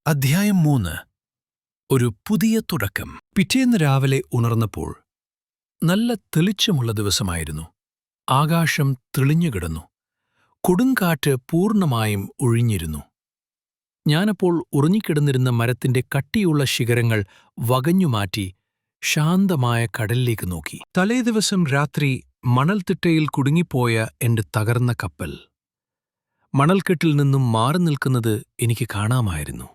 അധ്യായം 3. ഒരു പുതിയ തുടക്കം. പിറ്റേന്ന് രാവിലെ ഉണർന്നപ്പോൾ നല്ല തെളിച്ചമുള്ള ദിവസമായിരുന്നു. ആകാശം തെളിഞ്ഞുകിടന്നു. കൊടുങ്കാറ്റ് പൂർണ്ണമായും ഒഴിഞ്ഞിരുന്നു. ഞാനപ്പോൾ ഉറങ്ങിക്കിടന്നിരുന്ന മരത്തിന്റെ കട്ടിയുള്ള ശിഖരങ്ങൾ വകഞ്ഞുമാറ്റി ശാന്തമായ കടലിലേക്ക് നോക്കി. തലേദിവസം രാത്രി മണൽത്തിട്ടയിൽ കുടുങ്ങിപ്പോയ എന്റെ തകർന്ന കപ്പൽ മണൽക്കെട്ടിൽ നിന്നും മാറി നിൽക്കുന്നത് എനിക്ക് കാണാമായിരുന്നു.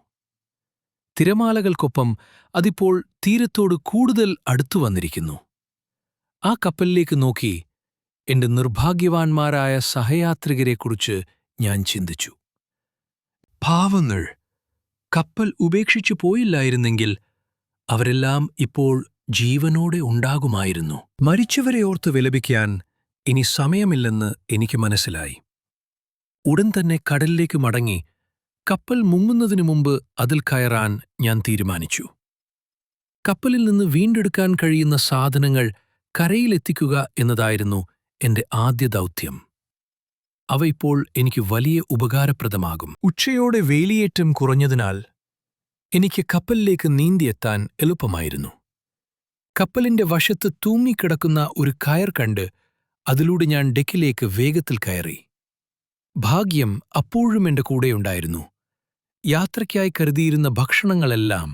തിരമാലകൾക്കൊപ്പം അതിപ്പോൾ തീരത്തോട് കൂടുതൽ അടുത്തു വന്നിരിക്കുന്നു. ആ കപ്പലിലേക്ക് നോക്കി എന്റെ നിർഭാഗ്യവാന്മാരായ സഹയാത്രികരെക്കുറിച്ച് ഞാൻ ചിന്തിച്ചു. പാവങ്ങൾ, കപ്പൽ ഉപേക്ഷിച്ചു പോയില്ലായിരുന്നെങ്കിൽ അവരെല്ലാം ഇപ്പോൾ ജീവനോടെ ഉണ്ടാകുമായിരുന്നു. മരിച്ചവരെ ഓർത്ത് വിലപിക്കാൻ ഇനി സമയമില്ലെന്ന് എനിക്ക് മനസ്സിലായി. ഉടൻ തന്നെ കടലിലേക്ക് മടങ്ങി കപ്പൽ മുങ്ങുന്നതിനു മുമ്പ് അതിൽ കയറാൻ ഞാൻ തീരുമാനിച്ചു. കപ്പലിൽ നിന്ന് വീണ്ടെടുക്കാൻ കഴിയുന്ന സാധനങ്ങൾ കരയിലെത്തിക്കുക എന്നതായിരുന്നു എന്റെ ആദ്യ ദൗത്യം. അവ ഇപ്പോൾ എനിക്ക് വലിയ ഉപകാരപ്രദമാകും. ഉച്ചയോടെ വേലിയേറ്റം കുറഞ്ഞതിനാൽ എനിക്ക് കപ്പലിലേക്ക് നീന്തിയെത്താൻ എളുപ്പമായിരുന്നു. കപ്പലിന്റെ വശത്ത് തൂങ്ങിക്കിടക്കുന്ന ഒരു കയർ കണ്ട് അതിലൂടെ ഞാൻ ഡെക്കിലേക്ക് വേഗത്തിൽ കയറി. ഭാഗ്യം അപ്പോഴും എന്റെ കൂടെയുണ്ടായിരുന്നു. യാത്രയ്ക്കായി കരുതിയിരുന്ന ഭക്ഷണങ്ങളെല്ലാം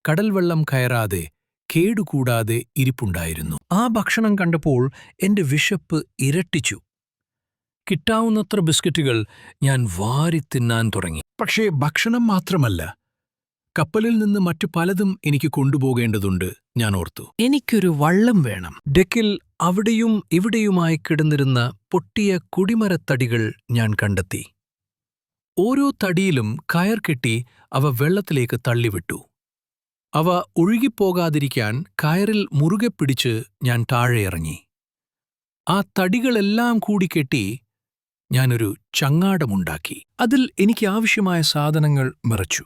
കടൽവെള്ളം കയറാതെ കേടുകൂടാതെ ഇരിപ്പുണ്ടായിരുന്നു. ആ ഭക്ഷണം കണ്ടപ്പോൾ എന്റെ വിശപ്പ് ഇരട്ടിച്ചു. കിട്ടാവുന്നത്ര ബിസ്ക്കറ്റുകൾ ഞാൻ വാരിത്തിന്നാൻ തുടങ്ങി. പക്ഷേ ഭക്ഷണം മാത്രമല്ല, കപ്പലിൽ നിന്ന് മറ്റു പലതും എനിക്ക് കൊണ്ടുപോകേണ്ടതുണ്ട്. ഞാൻ ഓർത്തു, എനിക്കൊരു വള്ളം വേണം. ഡെക്കിൽ അവിടെയും ഇവിടെയുമായി കിടന്നിരുന്ന പൊട്ടിയ കുടിമരത്തടികൾ ഞാൻ കണ്ടെത്തി. ഓരോ തടിയിലും കയർ കെട്ടി അവ വെള്ളത്തിലേക്ക് തള്ളിവിട്ടു. അവ ഒഴുകിപ്പോകാതിരിക്കാൻ കയറിൽ മുറുകെ പിടിച്ച് ഞാൻ താഴെയിറങ്ങി. ആ തടികളെല്ലാം കൂടി കെട്ടി ഞാനൊരു ചങ്ങാടമുണ്ടാക്കി. അതിൽ എനിക്കാവശ്യമായ സാധനങ്ങൾ നിറച്ചു.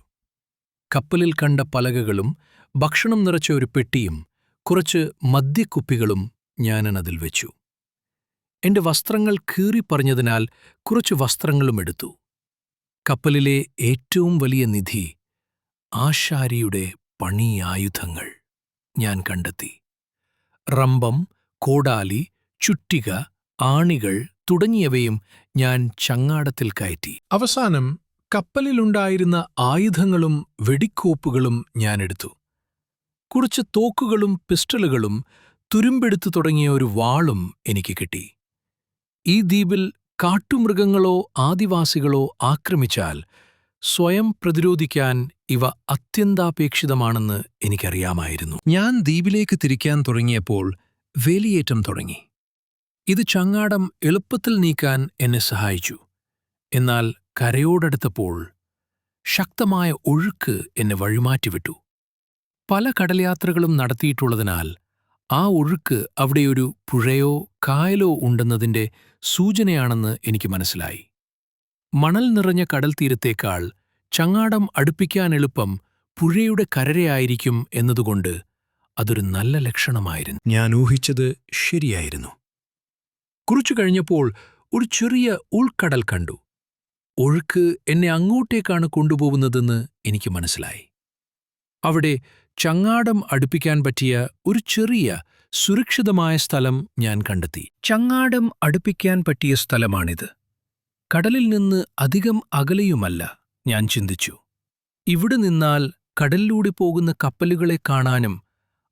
കപ്പലിൽ കണ്ട പലകകളും ഭക്ഷണം നിറച്ച ഒരു പെട്ടിയും കുറച്ച് മദ്യക്കുപ്പികളും ഞാനതിൽ വെച്ചു. എന്റെ വസ്ത്രങ്ങൾ കീറിപ്പറിഞ്ഞതിനാൽ കുറച്ച് വസ്ത്രങ്ങളും എടുത്തു. കപ്പലിലെ ഏറ്റവും വലിയ നിധി ആശാരിയുടെ പണിയായുധങ്ങൾ ഞാൻ കണ്ടെത്തി. റമ്പം, കോടാലി, ചുറ്റിക, ആണികൾ തുടങ്ങിയവയും ഞാൻ ചങ്ങാടത്തിൽ കയറ്റി. അവസാനം കപ്പലിലുണ്ടായിരുന്ന ആയുധങ്ങളും വെടിക്കോപ്പുകളും ഞാനെടുത്തു. കുറച്ച് തോക്കുകളും പിസ്റ്റളുകളും തുരുമ്പെടുത്തു തുടങ്ങിയ ഒരു വാളും എനിക്ക് കിട്ടി. ഈ ദ്വീപിൽ കാട്ടുമൃഗങ്ങളോ ആദിവാസികളോ ആക്രമിച്ചാൽ സ്വയം പ്രതിരോധിക്കാൻ ഇവ അത്യന്താപേക്ഷിതമാണെന്ന് എനിക്കറിയാമായിരുന്നു. ഞാൻ ദ്വീപിലേക്ക് തിരിക്കാൻ തുടങ്ങിയപ്പോൾ വേലിയേറ്റം തുടങ്ങി. ഇത് ചങ്ങാടം എളുപ്പത്തിൽ നീക്കാൻ എന്നെ സഹായിച്ചു. എന്നാൽ കരയോടടുത്തപ്പോൾ ശക്തമായ ഒഴുക്ക് എന്നെ വഴിമാറ്റിവിട്ടു. പല കടൽയാത്രകളും നടത്തിയിട്ടുള്ളതിനാൽ ആ ഒഴുക്ക് അവിടെയൊരു പുഴയോ കായലോ ഉണ്ടെന്നതിന്റെ സൂചനയാണെന്ന് എനിക്ക് മനസ്സിലായി. മണൽ നിറഞ്ഞ കടൽ തീരത്തേക്കാൾ ചങ്ങാടം അടുപ്പിക്കാൻ എളുപ്പം പുഴയുടെ കരയായിരിക്കും എന്നതുകൊണ്ട് അതൊരു നല്ല ലക്ഷണമായിരുന്നു. ഞാൻ ഊഹിച്ചത് ശരിയായിരുന്നു. കുറച്ചു കഴിഞ്ഞപ്പോൾ ഒരു ചെറിയ ഉൾക്കടൽ കണ്ടു. ഒഴുക്ക് എന്നെ അങ്ങോട്ടേക്കാണ് കൊണ്ടുപോകുന്നതെന്ന് എനിക്ക് മനസ്സിലായി. അവിടെ ചങ്ങാടം അടുപ്പിക്കാൻ പറ്റിയ ഒരു ചെറിയ സുരക്ഷിതമായ സ്ഥലം ഞാൻ കണ്ടെത്തി. ചങ്ങാടം അടുപ്പിക്കാൻ പറ്റിയ സ്ഥലമാണിത്. കടലിൽ നിന്ന് അധികം അകലെയുമല്ല, ഞാൻ ചിന്തിച്ചു. ഇവിടെ നിന്നാൽ കടലിലൂടെ പോകുന്ന കപ്പലുകളെ കാണാനും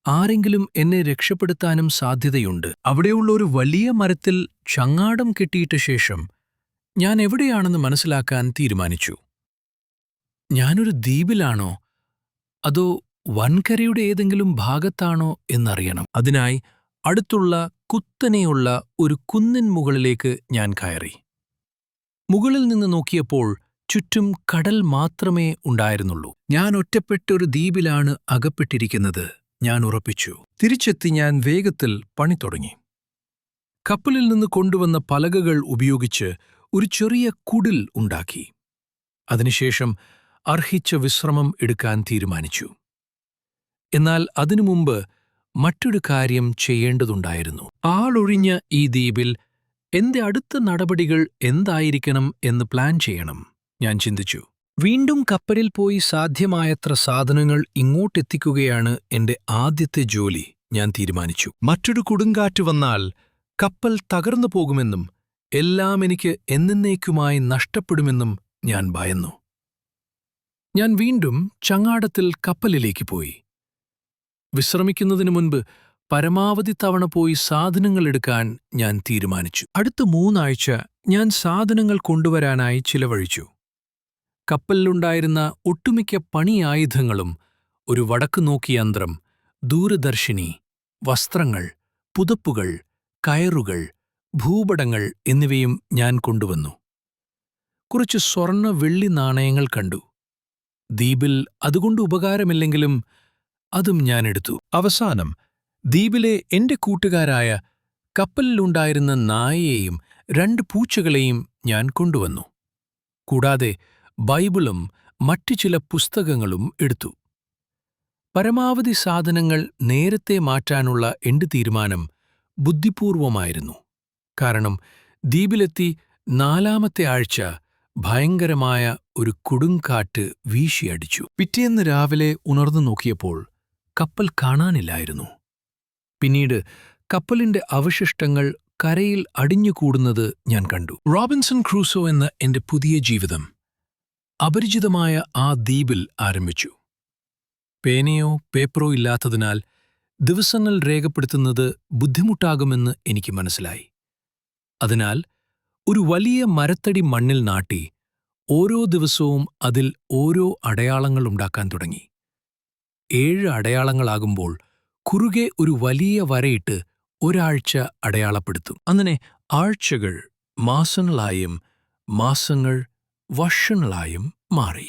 ആരെങ്കിലും എന്നെ രക്ഷപ്പെടുത്താനും സാധ്യതയുണ്ട്. അവിടെയുള്ള ഒരു വലിയ മരത്തിൽ ചങ്ങാടം കെട്ടിയിട്ട ശേഷം ഞാൻ എവിടെയാണെന്ന് മനസ്സിലാക്കാൻ തീരുമാനിച്ചു. ഞാനൊരു ദ്വീപിലാണോ അതോ വൻകരയുടെ ഏതെങ്കിലും ഭാഗത്താണോ എന്നറിയണം. അതിനായി അടുത്തുള്ള കുത്തനെയുള്ള ഒരു കുന്നിൻ മുകളിലേക്ക് ഞാൻ കയറി. മുകളിൽ നിന്ന് നോക്കിയപ്പോൾ ചുറ്റും കടൽ മാത്രമേ ഉണ്ടായിരുന്നുള്ളൂ. ഞാൻ ഒറ്റപ്പെട്ടൊരു ദ്വീപിലാണ് അകപ്പെട്ടിരിക്കുന്നത് ഞാൻ ഉറപ്പിച്ചു. തിരിച്ചെത്തി ഞാൻ വേഗത്തിൽ പണി തുടങ്ങി. കപ്പലിൽ നിന്ന് കൊണ്ടുവന്ന പലകകൾ ഉപയോഗിച്ച് ഒരു ചെറിയ കുടിൽ ഉണ്ടാക്കി. അതിനുശേഷം അർഹിച്ച വിശ്രമം എടുക്കാൻ തീരുമാനിച്ചു. എന്നാൽ അതിനു മുമ്പ് മറ്റൊരു കാര്യം ചെയ്യേണ്ടതുണ്ടായിരുന്നു. ആളൊഴിഞ്ഞ ഈ ദ്വീപിൽ എന്റെ അടുത്ത നടപടികൾ എന്തായിരിക്കണം എന്ന് പ്ലാൻ ചെയ്യണം, ഞാൻ ചിന്തിച്ചു. വീണ്ടും കപ്പലിൽ പോയി സാധ്യമായത്ര സാധനങ്ങൾ ഇങ്ങോട്ടെത്തിക്കുകയാണ് എന്റെ ആദ്യത്തെ ജോലി, ഞാൻ തീരുമാനിച്ചു. മറ്റൊരു കൊടുങ്കാറ്റ് വന്നാൽ കപ്പൽ തകർന്നു പോകുമെന്നും എല്ലാം എനിക്ക് എന്നേക്കുമായി നഷ്ടപ്പെടുമെന്നും ഞാൻ ഭയന്നു. ഞാൻ വീണ്ടും ചങ്ങാടത്തിൽ കപ്പലിലേക്ക് പോയി. വിശ്രമിക്കുന്നതിനു മുൻപ് പരമാവധി തവണ പോയി സാധനങ്ങൾ എടുക്കാൻ ഞാൻ തീരുമാനിച്ചു. അടുത്ത 3 ആഴ്ച ഞാൻ സാധനങ്ങൾ കൊണ്ടുവരാനായി ചിലവഴിച്ചു. കപ്പലിലുണ്ടായിരുന്ന ഒട്ടുമിക്ക പണിയായുധങ്ങളും, ഒരു വടക്കുനോക്കി യന്ത്രം, ദൂരദർശിനി, വസ്ത്രങ്ങൾ, പുതപ്പുകൾ, കയറുകൾ, ഭൂപടങ്ങൾ എന്നിവയും ഞാൻ കൊണ്ടുവന്നു. കുറച്ച് സ്വർണ്ണ വെള്ളി നാണയങ്ങൾ കണ്ടു. ദ്വീപിൽ അതുകൊണ്ട് ഉപകാരമില്ലെങ്കിലും അതും ഞാനെടുത്തു. അവസാനം ദ്വീപിലെ എന്റെ കൂട്ടുകാരായ കപ്പലിലുണ്ടായിരുന്ന നായയെയും 2 പൂച്ചകളെയും ഞാൻ കൊണ്ടുവന്നു. കൂടാതെ ബൈബിളും മറ്റു ചില പുസ്തകങ്ങളും എടുത്തു. പരമാവധി സാധനങ്ങൾ നേരത്തെ മാറ്റാനുള്ള എന്റെ തീരുമാനം ബുദ്ധിപൂർവമായിരുന്നു. കാരണം ദ്വീപിലെത്തി 4-ാമത്തെ ആഴ്ച ഭയങ്കരമായ ഒരു കൊടുങ്കാറ്റ് വീശിയടിച്ചു. പിറ്റേന്ന് രാവിലെ ഉണർന്നു നോക്കിയപ്പോൾ കപ്പൽ കാണാനില്ലായിരുന്നു. പിന്നീട് കപ്പലിന്റെ അവശിഷ്ടങ്ങൾ കരയിൽ അടിഞ്ഞുകൂടുന്നത് ഞാൻ കണ്ടു. റോബിൻസൺ ക്രൂസോ എന്ന എന്റെ പുതിയ ജീവിതം അപരിചിതമായ ആ ദ്വീപിൽ ആരംഭിച്ചു. പേനയോ പേപ്പറോ ഇല്ലാത്തതിനാൽ ദിവസങ്ങൾ രേഖപ്പെടുത്തുന്നത് ബുദ്ധിമുട്ടാകുമെന്ന് എനിക്ക് മനസ്സിലായി. അതിനാൽ ഒരു വലിയ മരത്തടി മണ്ണിൽ നാട്ടി ഓരോ ദിവസവും അതിൽ ഓരോ അടയാളങ്ങൾ ഉണ്ടാക്കാൻ തുടങ്ങി. 7 അടയാളങ്ങളാകുമ്പോൾ കുറുകെ ഒരു വലിയ വരയിട്ട് ഒരാഴ്ച അടയാളപ്പെടുത്തും. അങ്ങനെ ആഴ്ചകൾ മാസങ്ങളായും മാസങ്ങൾ വർഷങ്ങളായും മാറി.